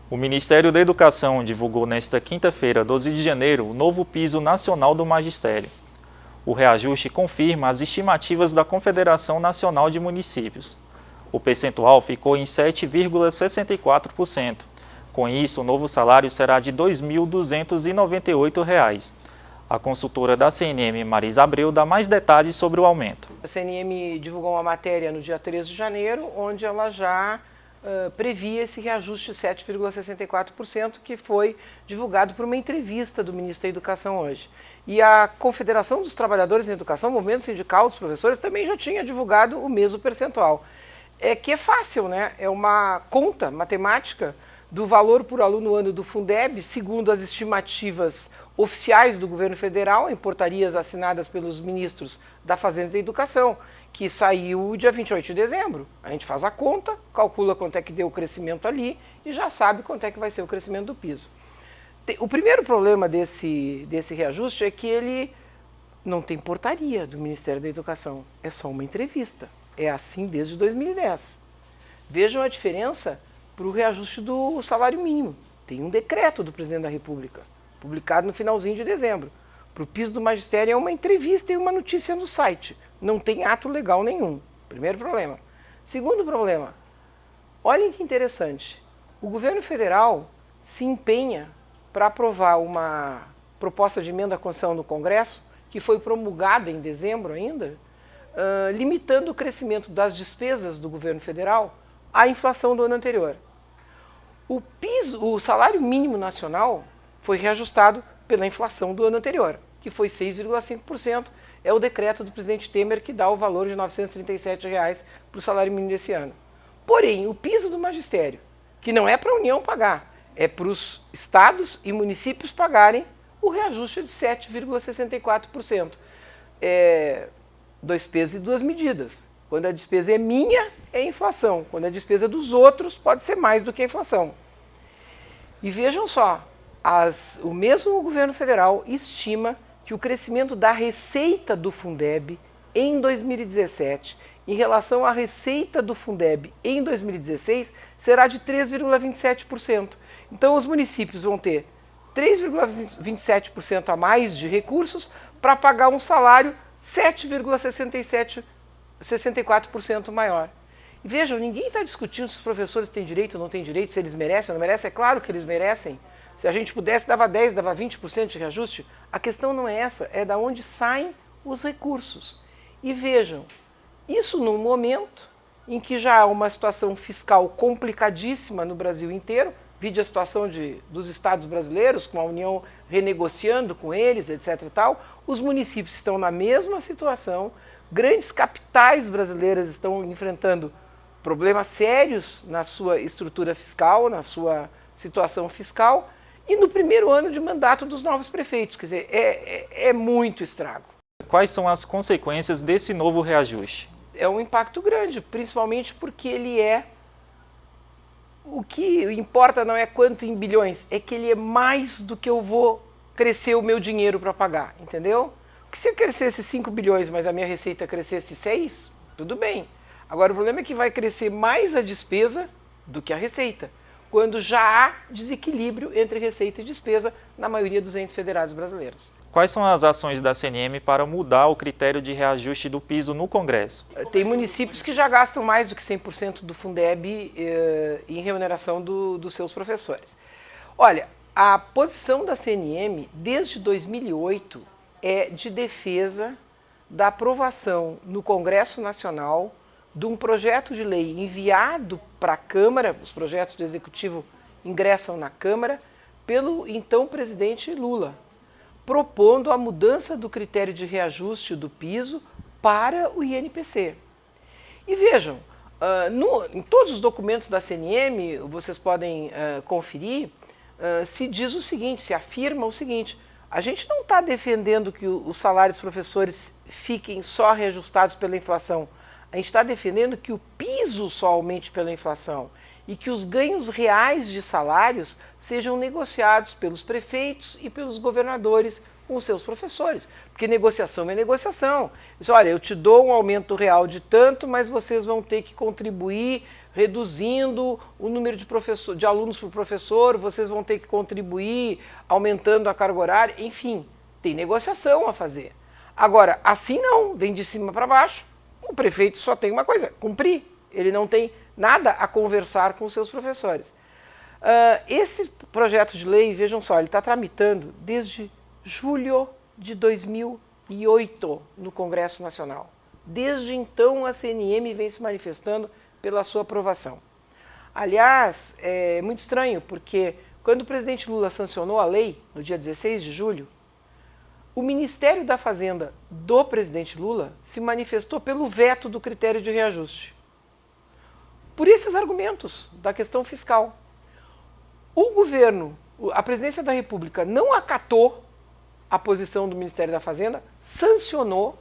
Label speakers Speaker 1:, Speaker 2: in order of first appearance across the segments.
Speaker 1: O Ministério da Educação divulgou nesta quinta-feira, 12 de janeiro, o novo piso nacional do magistério. O reajuste confirma as estimativas da Confederação Nacional de Municípios. O percentual ficou em 7,64%. Com isso, o novo salário será de R$ 2.298. A consultora da CNM, Marisa Abreu, dá mais detalhes sobre o aumento.
Speaker 2: A CNM divulgou uma matéria no dia 13 de janeiro, onde ela já previa esse reajuste de 7,64%, que foi divulgado por uma entrevista do ministro da Educação hoje. E a Confederação dos Trabalhadores em Educação, o Movimento Sindical dos Professores, também já tinha divulgado o mesmo percentual. É que é fácil, né? É uma conta matemática do valor por aluno ano do Fundeb, segundo as estimativas oficiais do governo federal, em portarias assinadas pelos ministros da Fazenda e da Educação, que saiu dia 28 de dezembro. A gente faz a conta, calcula quanto é que deu o crescimento ali e já sabe quanto é que vai ser o crescimento do piso. O primeiro problema desse reajuste é que ele não tem portaria do Ministério da Educação, é só uma entrevista. É assim desde 2010. Vejam a diferença para o reajuste do salário mínimo. Tem um decreto do presidente da República, publicado no finalzinho de dezembro. Para o piso do magistério é uma entrevista e uma notícia no site. Não tem ato legal nenhum. Primeiro problema. Segundo problema, olhem que interessante. O governo federal se empenha para aprovar uma proposta de emenda à Constituição no Congresso, que foi promulgada em dezembro ainda, limitando o crescimento das despesas do governo federal à inflação do ano anterior. O salário mínimo nacional foi reajustado pela inflação do ano anterior, que foi 6,5%. É o decreto do presidente Temer que dá o valor de R$ 937 para o salário mínimo desse ano. Porém, o piso do magistério, que não é para a União pagar, é para os estados e municípios pagarem o reajuste de 7,64%. Dois pesos e duas medidas. Quando a despesa é minha, é inflação. Quando a despesa é dos outros, pode ser mais do que a inflação. E vejam só, o mesmo governo federal estima que o crescimento da receita do Fundeb em 2017, em relação à receita do Fundeb em 2016, será de 3,27%. Então, os municípios vão ter 3,27% a mais de recursos para pagar um salário 7,64% maior. E vejam, ninguém está discutindo se os professores têm direito ou não têm direito, se eles merecem ou não merecem. É claro que eles merecem. Se a gente pudesse, dava 10%, dava 20% de reajuste. A questão não é essa, é da onde saem os recursos. E vejam, isso num momento em que já há uma situação fiscal complicadíssima no Brasil inteiro, vide a situação dos estados brasileiros, com a União renegociando com eles, etc. e tal, os municípios estão na mesma situação, grandes capitais brasileiras estão enfrentando problemas sérios na sua estrutura fiscal, na sua situação fiscal, e no primeiro ano de mandato dos novos prefeitos. Quer dizer, é muito estrago.
Speaker 1: Quais são as consequências desse novo reajuste?
Speaker 2: É um impacto grande, principalmente porque ele o que importa não é quanto em bilhões, é que ele é mais do que eu vou crescer o meu dinheiro para pagar, entendeu? Porque se eu crescesse 5 bilhões, mas a minha receita crescesse 6, tudo bem. Agora o problema é que vai crescer mais a despesa do que a receita, quando já há desequilíbrio entre receita e despesa na maioria dos entes federados brasileiros.
Speaker 1: Quais são as ações da CNM para mudar o critério de reajuste do piso no Congresso?
Speaker 2: Tem municípios que já gastam mais do que 100% do Fundeb em remuneração dos seus professores. Olha, a posição da CNM desde 2008 é de defesa da aprovação no Congresso Nacional de um projeto de lei enviado para a Câmara, os projetos do Executivo ingressam na Câmara, pelo então presidente Lula, propondo a mudança do critério de reajuste do piso para o INPC. E vejam, em todos os documentos da CNM, vocês podem conferir, se diz o seguinte, se afirma o seguinte: a gente não está defendendo que os salários dos professores fiquem só reajustados pela inflação. A gente está defendendo que o piso só aumente pela inflação e que os ganhos reais de salários sejam negociados pelos prefeitos e pelos governadores com os seus professores, porque negociação é negociação. Diz, olha, eu te dou um aumento real de tanto, mas vocês vão ter que contribuir reduzindo o número de alunos por professor, vocês vão ter que contribuir aumentando a carga horária, enfim, tem negociação a fazer. Agora, assim não, vem de cima para baixo, o prefeito só tem uma coisa, cumprir, ele não tem nada a conversar com os seus professores. Esse projeto de lei, vejam só, ele está tramitando desde julho de 2008 no Congresso Nacional. Desde então, a CNM vem se manifestando pela sua aprovação. Aliás, é muito estranho, porque quando o presidente Lula sancionou a lei, no dia 16 de julho, o Ministério da Fazenda do presidente Lula se manifestou pelo veto do critério de reajuste. Por esses argumentos da questão fiscal. O governo, a presidência da República não acatou a posição do Ministério da Fazenda, sancionou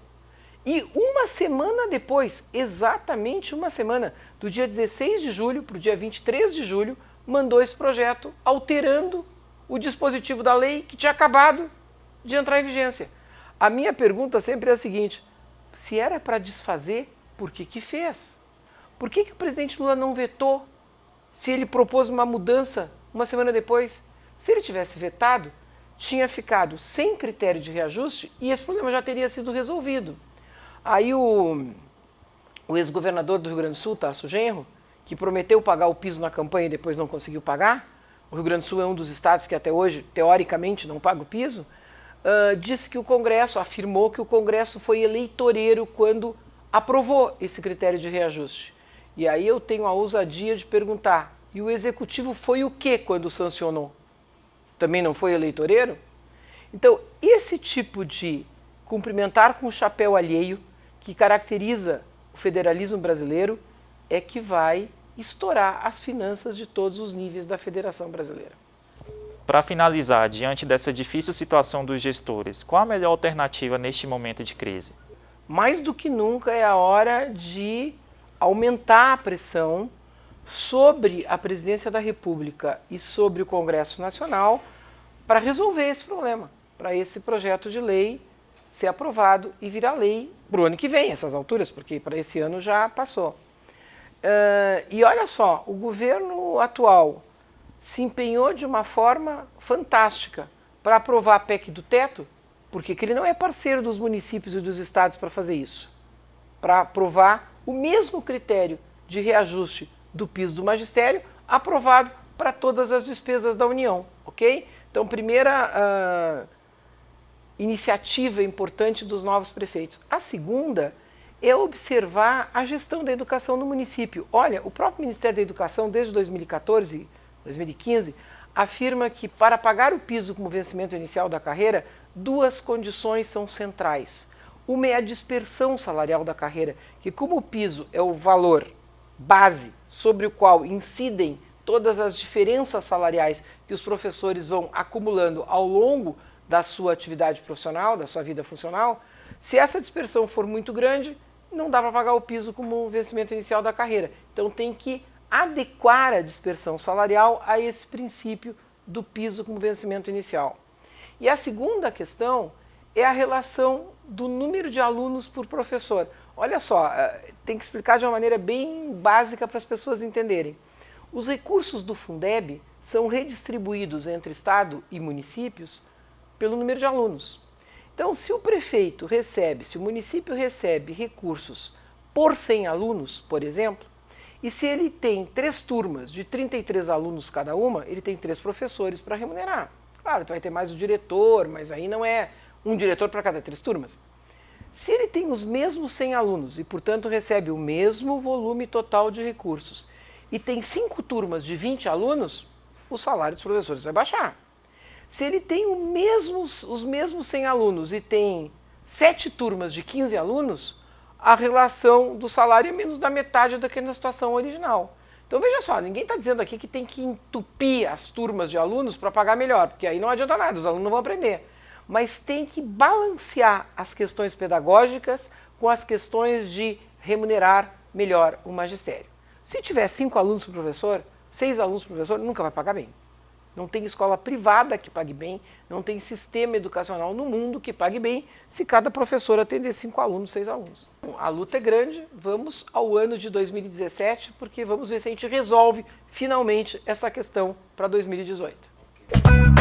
Speaker 2: e uma semana depois, exatamente uma semana, do dia 16 de julho para o dia 23 de julho, mandou esse projeto alterando o dispositivo da lei que tinha acabado de entrar em vigência. A minha pergunta sempre é a seguinte, se era para desfazer, por que fez? Por que o presidente Lula não vetou se ele propôs uma mudança uma semana depois? Se ele tivesse vetado, tinha ficado sem critério de reajuste e esse problema já teria sido resolvido. Aí o ex-governador do Rio Grande do Sul, Tarso Genro, que prometeu pagar o piso na campanha e depois não conseguiu pagar, o Rio Grande do Sul é um dos estados que até hoje, teoricamente, não paga o piso, disse que o Congresso, afirmou que o Congresso foi eleitoreiro quando aprovou esse critério de reajuste. E aí eu tenho a ousadia de perguntar, e o Executivo foi o quê quando sancionou? Também não foi eleitoreiro? Então, esse tipo de cumprimentar com o chapéu alheio, que caracteriza o federalismo brasileiro, é que vai estourar as finanças de todos os níveis da Federação Brasileira.
Speaker 1: Para finalizar, diante dessa difícil situação dos gestores, qual a melhor alternativa neste momento de crise?
Speaker 2: Mais do que nunca é a hora de aumentar a pressão sobre a Presidência da República e sobre o Congresso Nacional para resolver esse problema, para esse projeto de lei ser aprovado e virar lei para o ano que vem, essas alturas, porque para esse ano já passou. E olha só, o governo atual se empenhou de uma forma fantástica para aprovar a PEC do teto, porque ele não é parceiro dos municípios e dos estados para fazer isso, para aprovar o mesmo critério de reajuste do piso do magistério, aprovado para todas as despesas da União, ok? Então, primeira iniciativa importante dos novos prefeitos. A segunda é observar a gestão da educação no município. Olha, o próprio Ministério da Educação, desde 2014, 2015, afirma que para pagar o piso como vencimento inicial da carreira, duas condições são centrais. Uma é a dispersão salarial da carreira, que como o piso é o valor base sobre o qual incidem todas as diferenças salariais que os professores vão acumulando ao longo da sua atividade profissional, da sua vida funcional, se essa dispersão for muito grande, não dá para pagar o piso como vencimento inicial da carreira. Então tem que adequar a dispersão salarial a esse princípio do piso como vencimento inicial. E a segunda questão é a relação do número de alunos por professor. Olha só, tem que explicar de uma maneira bem básica para as pessoas entenderem. Os recursos do Fundeb são redistribuídos entre Estado e municípios pelo número de alunos. Então, se o prefeito recebe, se o município recebe recursos por 100 alunos, por exemplo, e se ele tem 3 turmas de 33 alunos cada uma, ele tem 3 professores para remunerar. Claro, tu vai ter mais o diretor, mas aí não é um diretor para cada 3 turmas. Se ele tem os mesmos 100 alunos e, portanto, recebe o mesmo volume total de recursos e tem 5 turmas de 20 alunos, o salário dos professores vai baixar. Se ele tem os mesmos 100 alunos e tem 7 turmas de 15 alunos, a relação do salário é menos da metade do que na situação original. Então veja só, ninguém está dizendo aqui que tem que entupir as turmas de alunos para pagar melhor, porque aí não adianta nada, os alunos não vão aprender. Mas tem que balancear as questões pedagógicas com as questões de remunerar melhor o magistério. Se tiver 5 alunos por professor, 6 alunos por professor, nunca vai pagar bem. Não tem escola privada que pague bem, não tem sistema educacional no mundo que pague bem se cada professor atender 5 alunos, 6 alunos. A luta é grande, vamos ao ano de 2017, porque vamos ver se a gente resolve finalmente essa questão para 2018.